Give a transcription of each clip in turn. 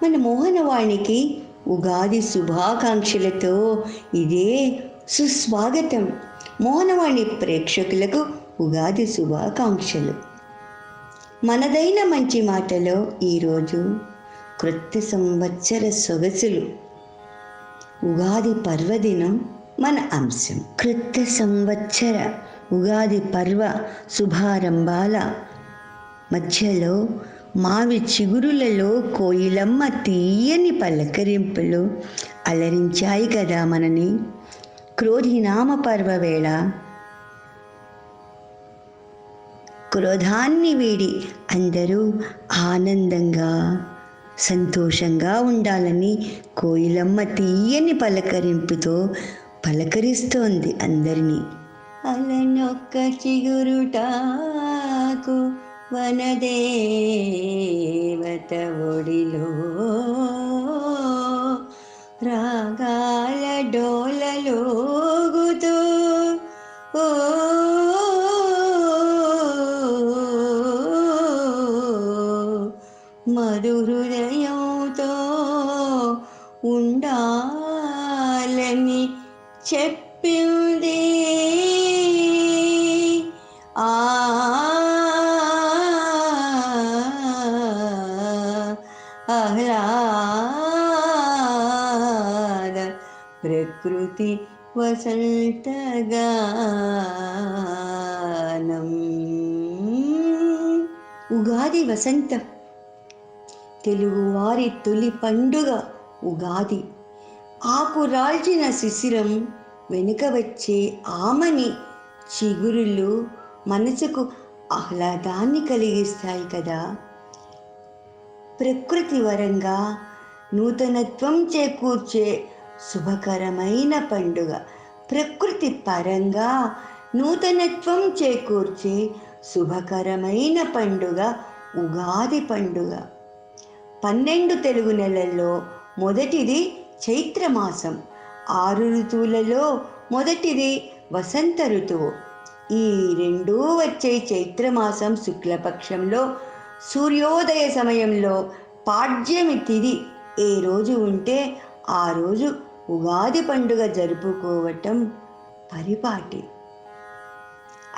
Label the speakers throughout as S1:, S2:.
S1: మన మోహనవాణికి ఉగాది శుభాకాంక్షలతో ఇదే సుస్వాగతం. మోహనవాణి ప్రేక్షకులకు ఉగాది శుభాకాంక్షలు. మనదైన మంచి మాటలో ఈరోజు క్రొత్త సంవత్సర సొగసులు, ఉగాది పర్వదినం మన అంశం. క్రొత్త సంవత్సర ఉగాది పర్వ శుభారంభాల మధ్యలో మావి చిగురులలో కోయిలమ్మ తీయని పలకరింపులు అలరించాయి కదా మనని. క్రోధినామ పర్వ వేళ క్రోధాన్ని వీడి అందరూ ఆనందంగా సంతోషంగా ఉండాలని కోయిలమ్మ తీయని పలకరింపుతో పలకరిస్తోంది అందరినీ. అలనొక్క చిగురుటాకు వనదేవత ఒడిలో రాగాల డోలలోగుతూ మధు హృదయంతో ఉండాలని చెప్పింది. ఆహ్లాద ప్రకృతి వసంతగానం. ఉగాది వసంతం, తెలుగువారి తొలి పండుగ ఉగాది. ఆకు రాల్చిన శిశిరం వెనుక వచ్చే ఆమని చిగురులు మనసుకు ఆహ్లాదాన్ని కలిగిస్తాయి కదా. ప్రకృతి వరంగా నూతనత్వం చేకూర్చే శుభకరమైన పండుగ. ప్రకృతి పరంగా నూతనత్వం చేకూర్చే శుభకరమైన పండుగ ఉగాది పండుగ. 12 తెలుగు నెలల్లో మొదటిది చైత్రమాసం. 6 ఋతువులలో మొదటిది వసంత ఋతువు. ఈ రెండూ వచ్చే చైత్రమాసం శుక్లపక్షంలో సూర్యోదయ సమయంలో పాడ్యమి తిథి ఏ రోజు ఉంటే ఆ రోజు ఉగాది పండుగ జరుపుకోవటం పరిపాటి.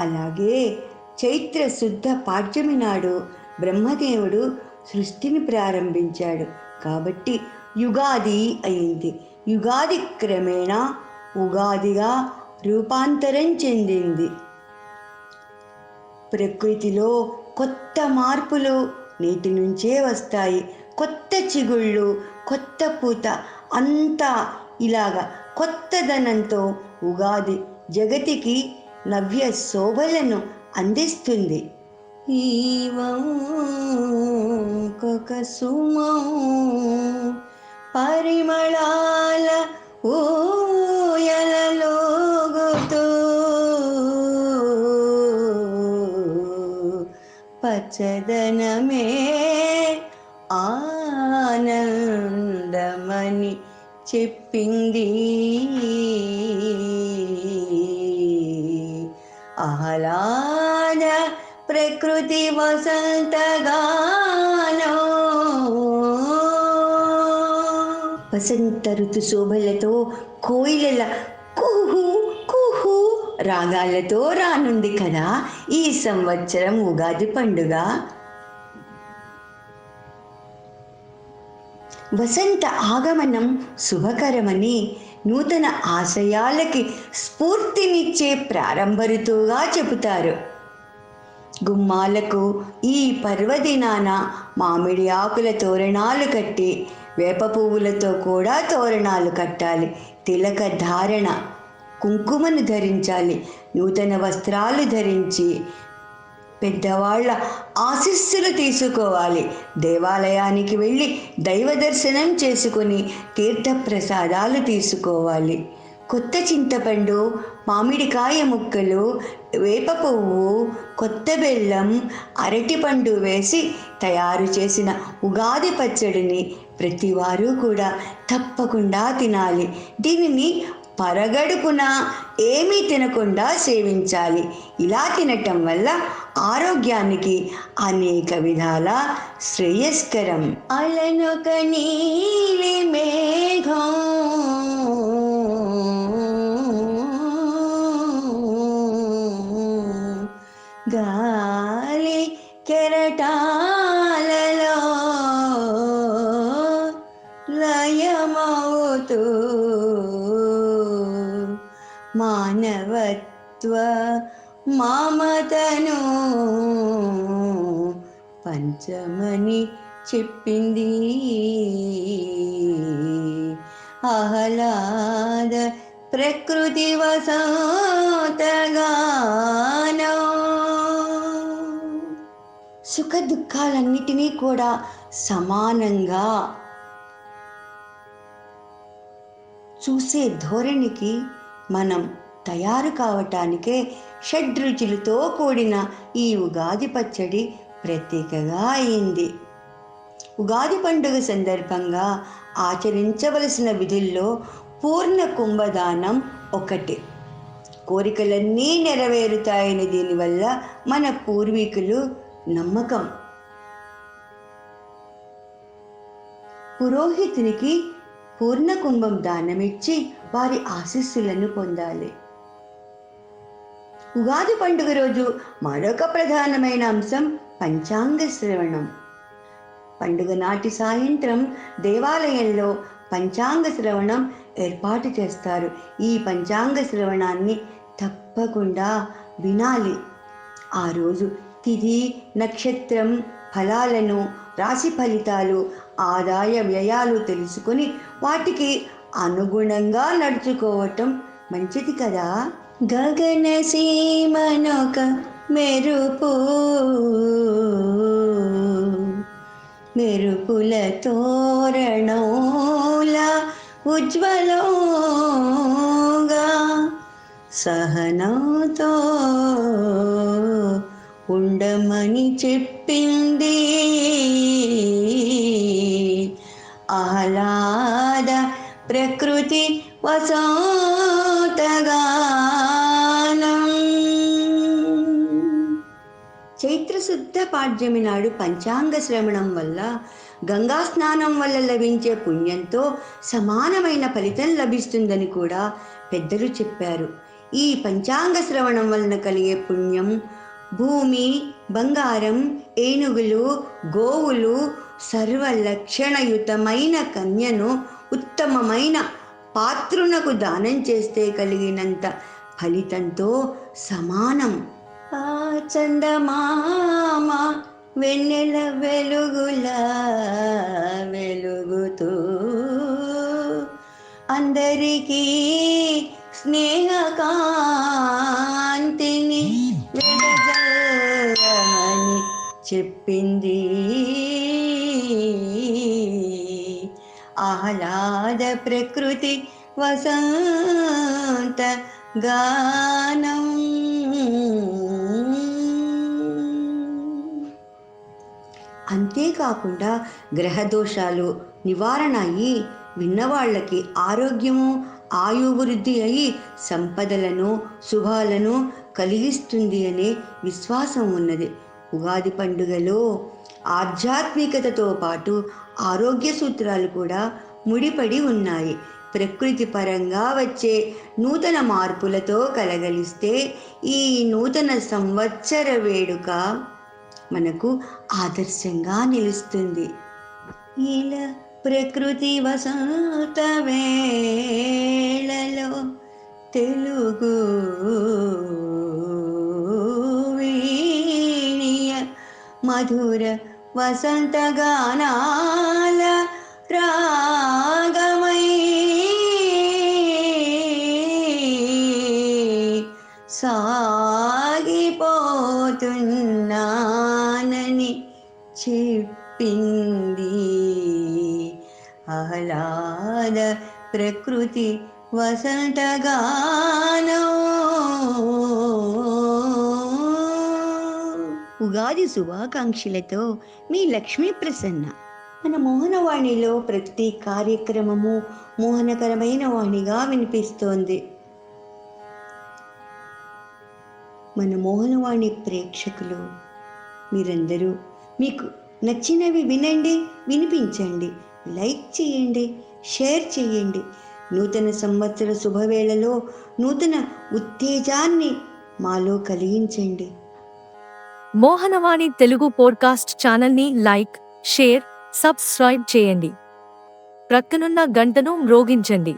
S1: అలాగే చైత్ర శుద్ధ పాడ్యమి నాడు బ్రహ్మదేవుడు సృష్టిని ప్రారంభించాడు కాబట్టి యుగాది అయింది. యుగాది క్రమేణా ఉగాదిగా రూపాంతరం చెందింది. ప్రకృతిలో కొత్త మార్పులు నేటి నుంచే వస్తాయి. కొత్త చిగుళ్ళు, కొత్త పూత, అంతా ఇలాగా కొత్తదనంతో ఉగాది జగతికి నవ్య శోభలను అందిస్తుంది. ఈవంకొక సుమం పరిమళాల ఊయలలోగుతూ పచ్చదనమే ఆనందమని చెప్పింది. ఆహ్లాద ప్రకృతి వసంతగానం. వసంత ఋతు శోభలతో కోయిలల కుహు కుహు రాగాలతో రానుంది కదా ఈ సంవత్సరం ఉగాది పండుగ. వసంత ఆగమనం శుభకరమని, నూతన ఆశయాలకి స్ఫూర్తినిచ్చే ప్రారంభ ఋతువుగా చెబుతారు. గుమ్మాలకు ఈ పర్వదినాన మామిడి ఆకుల తోరణాలు కట్టి, వేప పువ్వులతో కూడా తోరణాలు కట్టాలి. తిలక ధారణ, కుంకుమను ధరించాలి. నూతన వస్త్రాలు ధరించి పెద్దవాళ్ళ ఆశీస్సులు తీసుకోవాలి. దేవాలయానికి వెళ్ళి దైవ దర్శనం చేసుకొని తీర్థప్రసాదాలు తీసుకోవాలి. కొత్త చింతపండు, మామిడికాయ ముక్కలు, వేప పువ్వు, కొత్త బెల్లం, అరటిపండు వేసి తయారు చేసిన ఉగాది పచ్చడిని ప్రతివారు కూడా తప్పకుండా తినాలి. దీనిని పరగడుపున ఏమీ తినకుండా సేవించాలి. ఇలా తినటం వల్ల ఆరోగ్యానికి అనేక విధాల శ్రేయస్కరం. అలనొక నీలి మేఘం గాలి కెరటాలలో లయమవుతూ మానవత్వ మమతను పంచమని చెప్పింది. ఆహ్లాద ప్రకృతి వసంతగానం. సుఖ దుఃఖాలన్నిటినీ కూడా సమానంగా చూసే ధోరణికి మనం తయారు కావటానికే షడ్రుచులతో కూడిన ఈ ఉగాది పచ్చడి ప్రత్యేకగా అయింది. ఉగాది పండుగ సందర్భంగా ఆచరించవలసిన విధుల్లో పూర్ణ కుంభదానం ఒకటి. కోరికలన్నీ నెరవేరుతాయని దీనివల్ల మన పూర్వీకులు నమ్మకం. పురోహితునికి పూర్ణ కుంభం దానమిచ్చి వారి ఆశీస్సులను పొందాలి. ఉగాది పండుగ రోజు మరొక ప్రధానమైన అంశం పంచాంగ శ్రవణం. పండుగ నాటి సాయంత్రం దేవాలయంలో పంచాంగ శ్రవణం ఏర్పాటు చేస్తారు. ఈ పంచాంగ శ్రవణాన్ని తప్పకుండా వినాలి. ఆ రోజు తిథి, నక్షత్రం, ఫలాలను, రాశి ఫలితాలు, ఆదాయ వ్యయాలు తెలుసుకొని వాటికి అనుగుణంగా నడుచుకోవటం మంచిది కదా. గగన సీమనొక మెరుపు మెరుపుల తోరణంలా ఉజ్వలంగా సహనంతో ఉండమని చెప్పింది. ఆహ్లాద ప్రకృతి వసంతగానం. చైత్రశుద్ధ పాడ్యమి నాడు పంచాంగ శ్రవణం వల్ల, గంగా స్నానం వల్ల లభించే పుణ్యంతో సమానమైన ఫలితం లభిస్తుందని కూడా పెద్దలు చెప్పారు. ఈ పంచాంగ శ్రవణం వలన కలిగే పుణ్యం భూమి, బంగారం, ఏనుగులు, గోవులు, సర్వలక్షణయుతమైన కన్యను ఉత్తమమైన పాత్రునకు దానం చేస్తే కలిగినంత ఫలితంతో సమానం. ఆ చందమామ వెన్నెల వెలుగుల వెలుగుతూ అందరికీ స్నేహకాంతిని వెదజల్లమని చెప్పింది. ఆహ్లాద ప్రకృతి వసంత గానం. అంతేకాకుండా గ్రహదోషాలు నివారణ అయ్యి విన్నవాళ్ళకి ఆరోగ్యము, ఆయువృద్ధి అయి సంపదలను, శుభాలను కలిగిస్తుంది అనే విశ్వాసం ఉన్నది. ఉగాది పండుగలో ఆధ్యాత్మికతతో పాటు ఆరోగ్య సూత్రాలు కూడా ముడిపడి ఉన్నాయి. ప్రకృతి పరంగా వచ్చే నూతన మార్పులతో కలగలిస్తే ఈ నూతన సంవత్సర వేడుక మనకు ఆదర్శంగా నిలుస్తుంది. ఇలా ప్రకృతి వసంత వేళలో తెలుగు వీణియ మధుర వసంత గానాల రాగమై సాగిపోతున్నానని చెప్పింది. ఆహ్లాద ప్రకృతి వసంతగానం. ఉగాది శుభాకాంక్షలతో మీ లక్ష్మీ ప్రసన్న. మన మోహనవాణిలో ప్రతి కార్యక్రమము మోహనకరమైన వాణిగా వినిపిస్తోంది. మన మోహనవాణి ప్రేక్షకులు మీరందరూ మీకు నచ్చినవి వినండి, వినిపించండి, లైక్ చేయండి, షేర్ చేయండి. నూతన సంవత్సర శుభవేళలో నూతన ఉత్తేజాన్ని మాలో కలిగించండి.
S2: మోహనవాణి తెలుగు పోడ్కాస్ట్ ఛానల్ని లైక్, షేర్, సబ్స్క్రైబ్ చేయండి. ప్రక్కనున్న గంటను మ్రోగించండి.